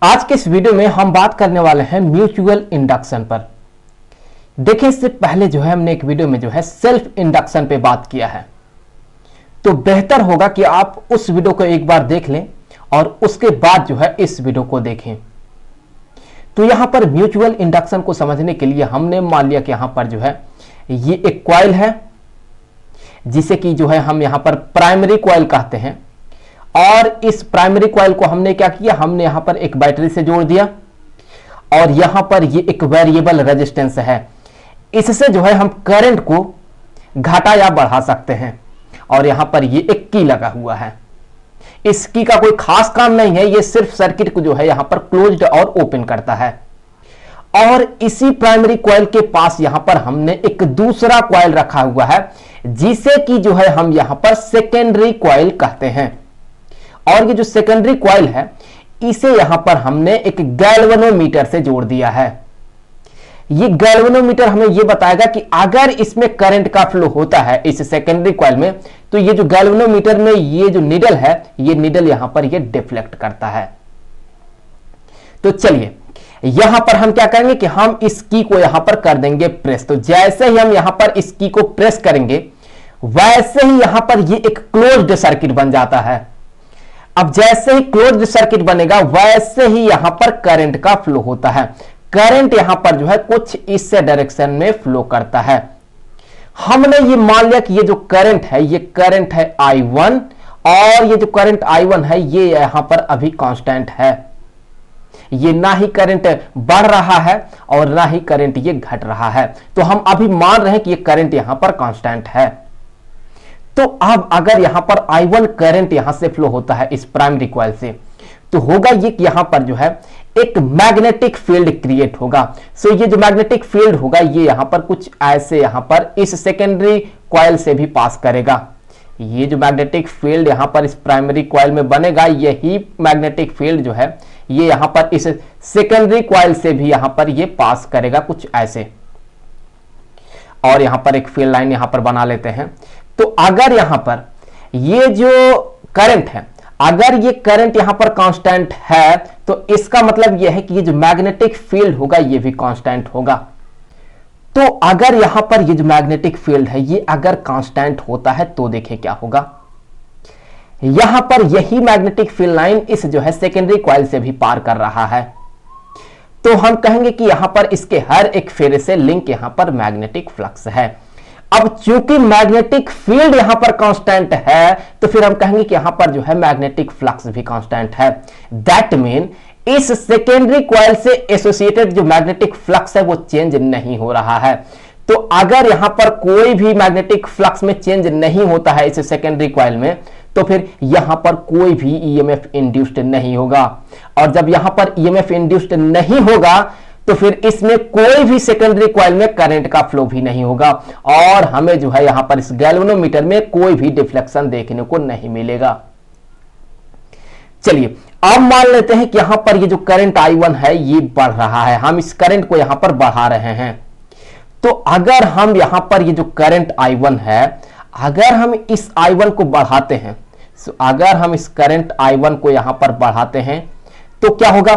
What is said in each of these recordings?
आज के इस वीडियो में हम बात करने वाले हैं म्यूचुअल इंडक्शन पर। देखिए, इससे पहले जो है हमने एक वीडियो में जो है सेल्फ इंडक्शन पे बात किया है, तो बेहतर होगा कि आप उस वीडियो को एक बार देख लें और उसके बाद जो है इस वीडियो को देखें। तो यहां पर म्यूचुअल इंडक्शन को समझने के लिए हमने मान लिया कि यहां पर जो है ये एक कॉइल है जिसे कि जो है हम यहां पर प्राइमरी कॉइल कहते हैं, और इस प्राइमरी कॉइल को हमने क्या किया, हमने यहां पर एक बैटरी से जोड़ दिया और यहां पर ये एक वेरिएबल रेजिस्टेंस है। इससे जो है हम करंट को घटा या बढ़ा सकते हैं, और यहां पर ये एक की लगा हुआ है। इस की का कोई खास काम नहीं है, ये सिर्फ सर्किट को जो है यहां पर क्लोज्ड और ओपन करता है। और इसी प्राइमरी कॉइल के पास यहां पर हमने एक दूसरा कॉइल रखा हुआ है जिसे कि जो है हम यहां पर सेकेंडरी कॉइल कहते हैं। और ये जो सेकेंडरी कॉइल है इसे यहां पर हमने एक गैल्वेनोमीटर से जोड़ दिया है। ये गैल्वेनोमीटर हमें ये बताएगा कि अगर इसमें करंट का फ्लो होता है इस सेकेंडरी कॉइल में, तो ये जो गैल्वेनोमीटर में ये जो नीडल है, ये नीडल यहां पर ये डिफ्लेक्ट करता है। तो चलिए यहां पर हम क्या करेंगे कि हम इस की को यहां पर कर देंगे प्रेस। तो जैसे ही हम यहां पर इस की को प्रेस करेंगे वैसे ही यहां पर ये एक क्लोज्ड सर्किट बन जाता है। अब जैसे ही क्लोज्ड सर्किट बनेगा वैसे ही यहां पर करंट का फ्लो होता है। करंट यहां पर जो है कुछ इस डायरेक्शन में फ्लो करता है। हमने ये मान लिया कि ये जो करंट है ये करंट है I1, और ये जो करंट I1 है ये यहां पर अभी कांस्टेंट है। ये ना ही करंट बढ़ रहा है और ना ही करंट ये घट रहा है। तो हम अभी मान रहे हैं कि ये करंट यहां पर कांस्टेंट है। तो अब अगर यहां पर I1 करंट यहां से फ्लो होता है इस प्राइमरी कॉइल से, तो होगा ये कि यहां पर जो है एक मैग्नेटिक फील्ड क्रिएट होगा। सो ये जो मैग्नेटिक फील्ड होगा ये यहां पर कुछ ऐसे यहां पर इस सेकेंडरी कॉइल से भी पास करेगा। ये जो मैग्नेटिक फील्ड यहां पर इस प्राइमरी कॉइल में बनेगा, यही मैग्नेटिक फील्ड जो है ये यहां पर इस सेकेंडरी कॉइल से भी यहां पर ये पास करेगा कुछ ऐसे। और यहां पर एक फील्ड लाइन यहां पर बना लेते हैं। तो अगर यहां पर ये जो करंट है, अगर ये करंट यहां पर कांस्टेंट है, तो इसका मतलब यह है कि ये जो मैग्नेटिक फील्ड होगा ये भी कांस्टेंट होगा। तो अगर यहां पर ये जो मैग्नेटिक फील्ड है ये अगर कांस्टेंट होता है तो देखिए क्या होगा। यहां पर यही मैग्नेटिक फील्ड लाइन इस जो है सेकेंडरी कॉइल से भी पार कर रहा है। तो हम कहेंगे कि यहां पर इसके हर एक फेरे से लिंक यहां पर मैग्नेटिक फ्लक्स है। अब चूंकि मैग्नेटिक फील्ड यहां पर कांस्टेंट है, तो फिर हम कहेंगे कि यहां पर जो है मैग्नेटिक फ्लक्स भी कांस्टेंट है। दैट मीन इस सेकेंडरी कॉइल से एसोसिएटेड जो मैग्नेटिक फ्लक्स है वो चेंज नहीं हो रहा है। तो अगर यहां पर कोई भी मैग्नेटिक फ्लक्स में चेंज नहीं होता है इस सेकेंडरी कॉइल में, तो फिर यहां पर कोई भी ईएमएफ इंड्यूस्ड नहीं होगा। और जब यहां पर ईएमएफ इंड्यूस्ड नहीं होगा तो फिर इसमें कोई भी सेकेंडरी कॉइल में करंट का फ्लो भी नहीं होगा, और हमें जो है यहां पर इस गैल्वेनोमीटर में कोई भी डिफ्लेक्शन देखने को नहीं मिलेगा। चलिए अब मान लेते हैं कि यहां पर ये जो करंट I1 है ये बढ़ रहा है, हम इस करंट को यहां पर बढ़ा रहे हैं। तो अगर हम यहां पर ये जो करंट I1 है, अगर हम इस I1 को बढ़ाते हैं, अगर हम इस करंट I1 को यहां पर बढ़ाते हैं, तो क्या होगा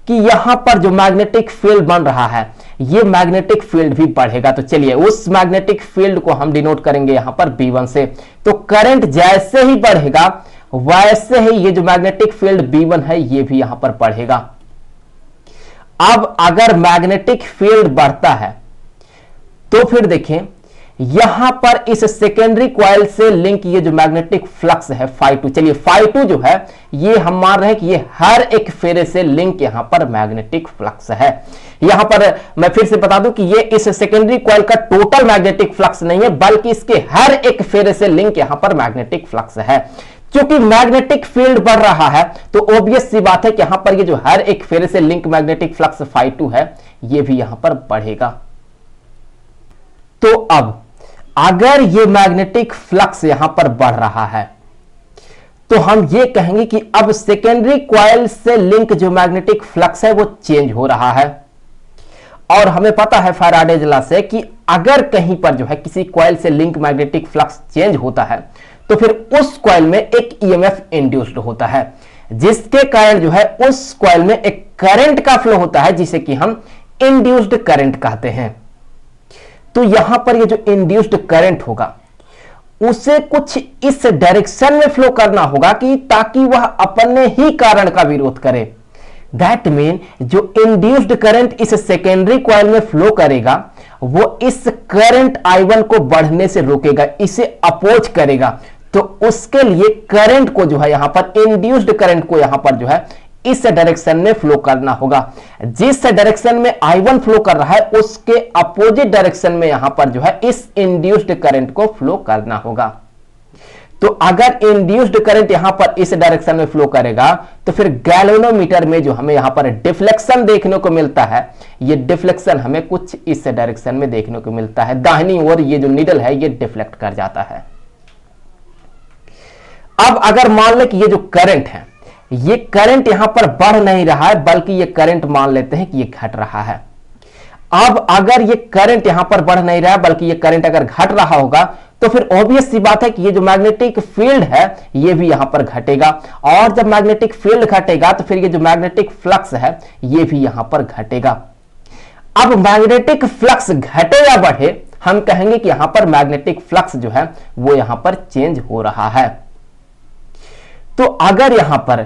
कि यहां पर जो मैग्नेटिक फील्ड बन रहा है ये मैग्नेटिक फील्ड भी बढ़ेगा। तो चलिए उस मैग्नेटिक फील्ड को हम डिनोट करेंगे यहां पर B1 से। तो करंट जैसे ही बढ़ेगा वैसे ही ये जो मैग्नेटिक फील्ड B1 है ये भी यहां पर बढ़ेगा। अब अगर मैग्नेटिक फील्ड बढ़ता है तो फिर देखें यहां पर इस सेकेंडरी कॉइल से लिंक ये जो मैग्नेटिक फ्लक्स है φ2, चलिए φ2 जो है ये हम मान रहे हैं कि ये हर एक फेरे से लिंक यहां पर मैग्नेटिक फ्लक्स है। यहां पर मैं फिर से बता दूं कि ये इस सेकेंडरी कॉइल का टोटल मैग्नेटिक फ्लक्स नहीं है, बल्कि इसके हर एक फेरे से लिंक यहां पर मैग्नेटिक फ्लक्स है। क्योंकि मैग्नेटिक फील्ड बढ़ रहा है तो ऑब्वियस सी बात है कि यहां पर ये जो हर एक फेरे से लिंक मैग्नेटिक फ्लक्स φ2 है ये भी यहां पर बढ़ेगा। तो अब अगर ये मैग्नेटिक फ्लक्स यहां पर बढ़ रहा है तो हम ये कहेंगे कि अब सेकेंडरी कॉइल से लिंक जो मैग्नेटिक फ्लक्स है वो चेंज हो रहा है। और हमें पता है फैराडेज लॉ से कि अगर कहीं पर जो है किसी कॉइल से लिंक मैग्नेटिक फ्लक्स चेंज होता है तो फिर उस कॉइल में एक ईएमएफ इंड्यूस्ड होता है। जिसके कारण जो है उस कॉइल में एक करंट का फ्लो होता है जिसे कि हम इंड्यूस्ड करंट कहते हैं। तो यहां पर ये जो इंड्यूस्ड करंट होगा उसे कुछ इस डायरेक्शन में फ्लो करना होगा कि ताकि वह अपने ही कारण का विरोध करे। दैट मीन जो इंड्यूस्ड करंट इस सेकेंडरी कॉइल में फ्लो करेगा वो इस करंट I1 को बढ़ने से रोकेगा, इसे अपोज करेगा। तो उसके लिए करंट को जो है यहां पर इंड्यूस्ड करंट को यहां पर जो है इस डायरेक्शन में फ्लो करना होगा। जिस डायरेक्शन में I1 फ्लो कर रहा है उसके अपोजिट डायरेक्शन में यहां पर जो है इस इंड्यूस्ड करंट को फ्लो करना होगा। तो अगर इंड्यूस्ड करंट यहां पर इस डायरेक्शन में फ्लो करेगा तो फिर गैल्वेनोमीटर में जो हमें यहां पर डिफ्लेक्शन देखने को मिलता है, ये डिफ्लेक्शन हमें कुछ इस डायरेक्शन में देखने को मिलता है। दाहिनी ओर ये जो नीडल है ये डिफ्लेक्ट कर जाता है। अब अगर मान लें कि ये जो करंट है ये करंट यहां पर बढ़ नहीं रहा है बल्कि ये करंट मान लेते हैं कि ये घट रहा है। अब अगर ये करंट यहां पर बढ़ नहीं रहा है बल्कि ये करंट अगर घट रहा होगा तो फिर ऑब्वियस सी बात है कि ये जो मैग्नेटिक फील्ड है ये भी यहां पर घटेगा, और जब मैग्नेटिक फील्ड घटेगा तो फिर ये जो मैग्नेटिक फ्लक्स है ये भी यहां पर घटेगा। अब मैग्नेटिक फ्लक्स घटे या बढ़े, हम कहेंगे कि यहां पर मैग्नेटिक फ्लक्स जो है वो यहां पर चेंज हो रहा है। तो अगर यहां पर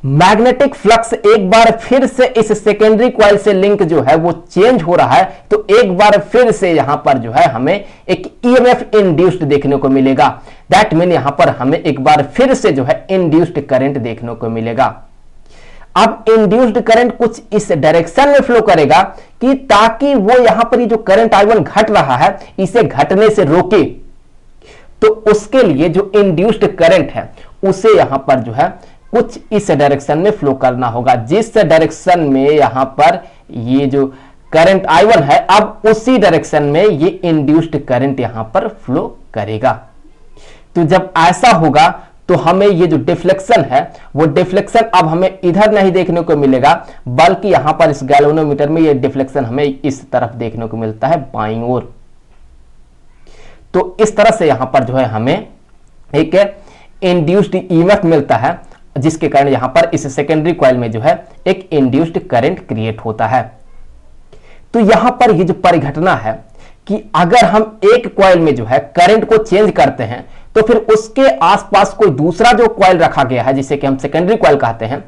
मैग्नेटिक फ्लक्स एक बार फिर से इस सेकेंडरी कॉइल से लिंक जो है वो चेंज हो रहा है तो एक बार फिर से यहां पर जो है हमें एक ईएमएफ इंड्यूस्ड देखने को मिलेगा। दैट मीन यहां पर हमें एक बार फिर से जो है इंड्यूस्ड करंट देखने को मिलेगा। अब इंड्यूस्ड करंट कुछ इस डायरेक्शन में फ्लो करेगा कि ताकि वो यहां पर ये जो करंट I1 घट रहा है इसे घटने से रोके। तो उसके लिए जो इंड्यूस्ड करंट है उसे यहां पर जो है कुछ इस डायरेक्शन में फ्लो करना होगा, जिस डायरेक्शन में यहां पर ये जो करंट I1 है अब उसी डायरेक्शन में ये इंड्यूस्ड करंट यहां पर फ्लो करेगा। तो जब ऐसा होगा तो हमें ये जो डिफ्लेक्शन है वो डिफ्लेक्शन अब हमें इधर नहीं देखने को मिलेगा बल्कि यहां पर इस गैल्वेनोमीटर में ये डिफ्लेक्शन हमें इस तरफ देखने को मिलता है, बाईं ओर। तो इस तरह से यहां पर जो है हमें एक इंड्यूस्ड ईएमएफ मिलता है जिसके कारण यहां पर इस सेकेंडरी कॉइल में जो है एक इंड्यूस्ड करंट क्रिएट होता है। तो यहां पर ये जो परिघटना है कि अगर हम एक कॉइल में जो है करंट को चेंज करते हैं तो फिर उसके आसपास कोई दूसरा जो कॉइल रखा गया है जिसे कि हम सेकेंडरी कॉइल कहते हैं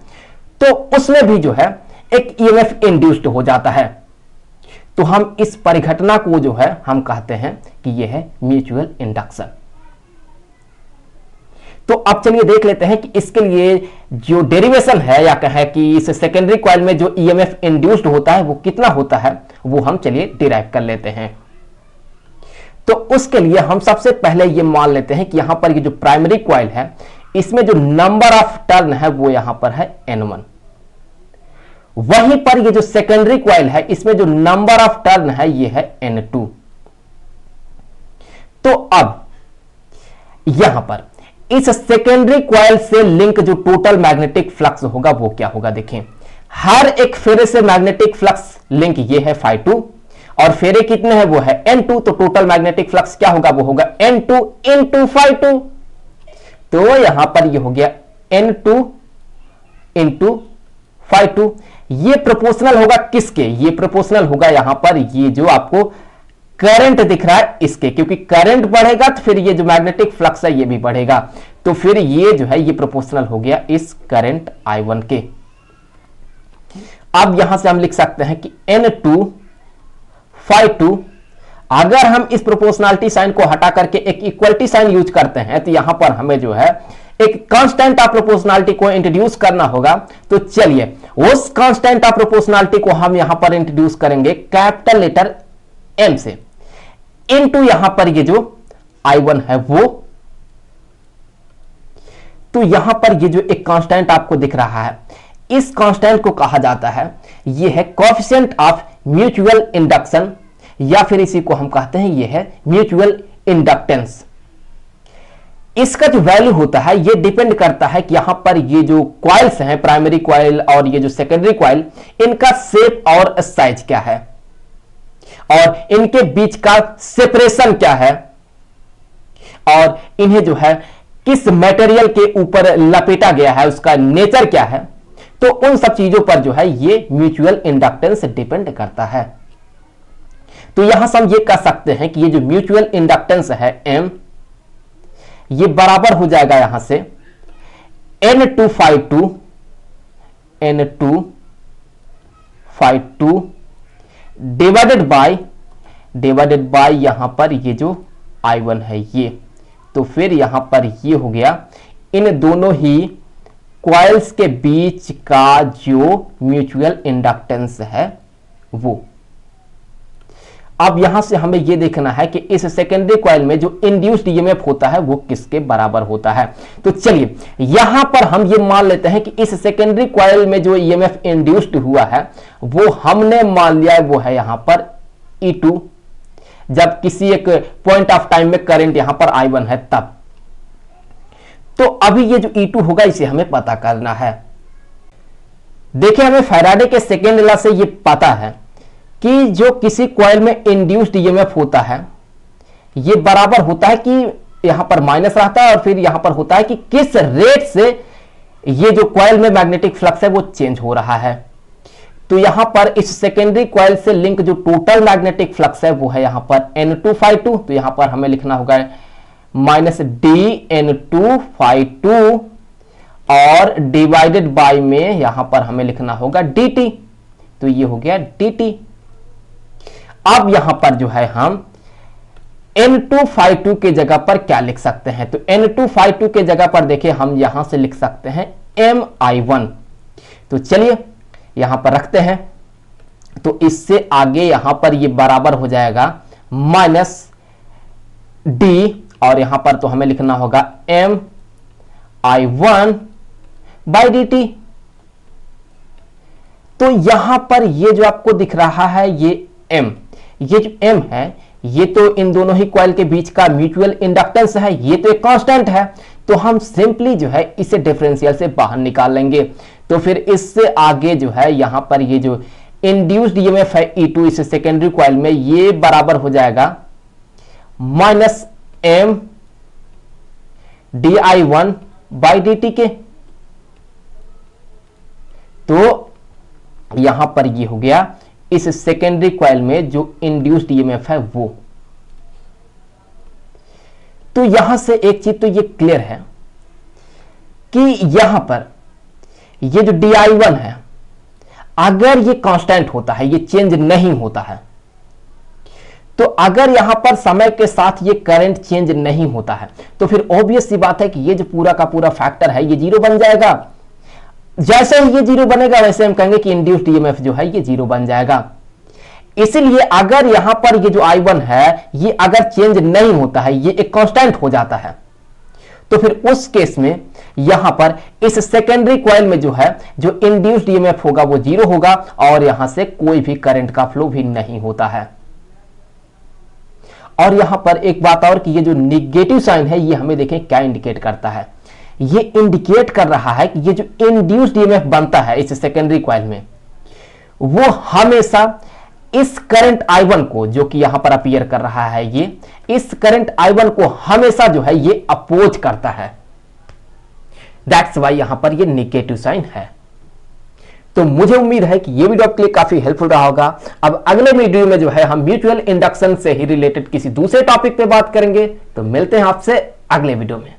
तो उसमें भी जो है एक ईएमएफ इंड्यूस्ड हो जाता है। तो हम इस परिघटना को जो है हम कहते हैं कि यह है म्यूचुअल इंडक्शन। तो अब चलिए देख लेते हैं कि इसके लिए जो डेरिवेशन है या कहें कि इस सेकेंडरी कॉइल में जो ईएमएफ इंड्यूस्ड होता है वो कितना होता है वो हम चलिए डिराइव कर लेते हैं। तो उसके लिए हम सबसे पहले ये मान लेते हैं कि यहां पर ये जो प्राइमरी कॉइल है इसमें जो नंबर ऑफ टर्न है वो यहां पर है N1। वहीं पर ये जो सेकेंडरी कॉइल है इसमें जो नंबर ऑफ टर्न है ये है N2। तो अब यहां पर इस सेकेंडरी कॉइल से लिंक जो टोटल मैग्नेटिक फ्लक्स होगा वो क्या होगा, देखें हर एक फेरे से मैग्नेटिक फ्लक्स लिंक ये है φ2 और फेरे कितने हैं वो है N2। तो टोटल मैग्नेटिक फ्लक्स क्या होगा वो होगा N2 इंटू φ2। तो यहां पर ये हो गया N2 इंटू φ2। ये प्रोपोर्शनल होगा किसके, ये प्रोपोर्शनल होगा यहां पर ये जो आपको करंट दिख रहा है इसके, क्योंकि करंट बढ़ेगा तो फिर ये जो मैग्नेटिक फ्लक्स है ये भी बढ़ेगा। तो फिर ये जो है ये प्रोपोर्शनल हो गया इस करंट I1 के। अब यहां से हम लिख सकते हैं कि N2 φ2। अगर हम इस प्रोपोर्शनलिटी साइन को हटा करके एक इक्वलिटी साइन यूज करते हैं तो यहां पर हमें जो है एक कांस्टेंट ऑफ प्रोपोर्शनलिटी को इंट्रोड्यूस करना होगा। तो चलिए उस कांस्टेंट ऑफ प्रोपोर्शनलिटी को हम यहां पर इंट्रोड्यूस करेंगे कैपिटल लेटर M से, इनटू यहां पर ये जो I1 है वो। तो यहां पर ये जो एक कांस्टेंट आपको दिख रहा है इस कांस्टेंट को कहा जाता है ये है कोएफिशिएंट ऑफ म्यूचुअल इंडक्शन या फिर इसी को हम कहते हैं ये है म्यूचुअल इंडक्टेंस। इसका जो वैल्यू होता है ये डिपेंड करता है कि यहां पर ये जो कॉइल्स हैं प्राइमरी कॉइल और ये जो सेकेंडरी कॉइल इनका शेप और साइज क्या है और इनके बीच का सेपरेशन क्या है और इन्हें जो है किस मटेरियल के ऊपर लपेटा गया है, उसका नेचर क्या है, तो उन सब चीजों पर जो है ये म्यूचुअल इंडक्टेंस डिपेंड करता है। तो यहां से हम ये कह सकते हैं कि ये जो म्यूचुअल इंडक्टेंस है M, ये बराबर हो जाएगा यहां से N2 N2 डिवाइडेड बाय यहां पर ये जो I1 है ये, तो फिर यहां पर ये हो गया इन दोनों ही कॉइल्स के बीच का जो म्यूचुअल इंडक्टेंस है वो। अब यहां से हमें यह देखना है कि इस सेकेंडरी कॉइल में जो इंड्यूस्ड ईएमएफ होता है वो किसके बराबर होता है। तो चलिए यहां पर हम ये मान लेते हैं कि इस सेकेंडरी कॉइल में जो ईएमएफ इंड्यूस्ड हुआ है वो हमने मान लिया वो है यहां पर E2, जब किसी एक पॉइंट ऑफ टाइम में करंट यहां पर I1 है तब। तो अभी ये जो E2 होगा इसे हमें पता करना है। देखिए हमें फैराडे के सेकेंड लॉ से ये पता है कि जो किसी कॉइल में इंड्यूस्ड ईएमएफ होता है ये बराबर होता है कि यहां पर माइनस रहता है और फिर यहां पर होता है कि किस रेट से ये जो कॉइल में मैग्नेटिक फ्लक्स है वो चेंज हो रहा है। तो यहां पर इस सेकेंडरी कॉइल से लिंक जो टोटल मैग्नेटिक फ्लक्स है वो है यहां पर N2 तो यहां पर हमें लिखना होगा माइनस dN2 और डिवाइडेड बाय में यहां पर हमें लिखना होगा dt, तो ये हो गया dt। अब यहां पर जो है हम N2 के जगह पर क्या लिख सकते हैं, तो N2 के जगह पर देखिए हम यहां से लिख सकते हैं MI1। तो चलिए यहां पर रखते हैं, तो इससे आगे यहां पर ये बराबर हो जाएगा माइनस d और यहां पर तो हमें लिखना होगा MI1 बाई dt। तो यहां पर ये जो आपको दिख रहा है ये M, ये जो M है ये तो इन दोनों ही कॉइल के बीच का म्यूचुअल इंडक्टेंस है, ये तो एक कांस्टेंट है, तो हम सिंपली जो है इसे डिफरेंशियल से बाहर निकाल लेंगे। तो फिर इससे आगे जो है यहां पर ये जो इंड्यूस्ड ईएमएफ है E2 इस सेकेंडरी कॉइल में ये बराबर हो जाएगा minus M di1 by dt के। तो यहां पर ये हो गया इस सेकेंडरी कॉइल में जो इंड्यूस्ड ईएमएफ है वो। तो यहां से एक चीज तो ये क्लियर है कि यहां पर ये जो di1 है अगर ये कांस्टेंट होता है, ये चेंज नहीं होता है, तो अगर यहां पर समय के साथ ये करंट चेंज नहीं होता है तो फिर ऑब्वियस सी बात है कि ये जो पूरा का पूरा फैक्टर है ये जीरो बन जाएगा। जैसे ही ये जीरो बनेगा वैसे हम कहेंगे कि इंड्यूस्ड ईएमएफ जो है ये जीरो बन जाएगा। इसलिए अगर यहां पर ये जो I1 है ये अगर चेंज नहीं होता है, ये एक कांस्टेंट हो जाता है, तो फिर उस केस में यहां पर इस सेकेंडरी कॉइल में जो है जो इंड्यूस्ड ईएमएफ होगा वो जीरो होगा और यहां से कोई भी करंट का फ्लो भी नहीं होता है। और यहां पर एक बात और कि ये जो निगेटिव साइन है ये हमें देखें क्या इंडिकेट करता है, ये इंडिकेट कर रहा है कि ये जो इंड्यूस्ड ईएमएफ बनता है इस सेकेंडरी कॉइल में वो हमेशा इस करंट I1 को जो कि यहां पर अपीयर कर रहा है ये इस करंट I1 को हमेशा जो है ये अपोज करता है। दैट्स वाई यहां पर ये नेगेटिव साइन है। तो मुझे उम्मीद है कि ये वीडियो आपके लिए काफी हेल्पफुल रहा होगा। अब अगले वीडियो में जो है हम म्यूचुअल इंडक्शन से ही रिलेटेड किसी दूसरे टॉपिक पे बात करेंगे। तो मिलते हैं आपसे अगले वीडियो में।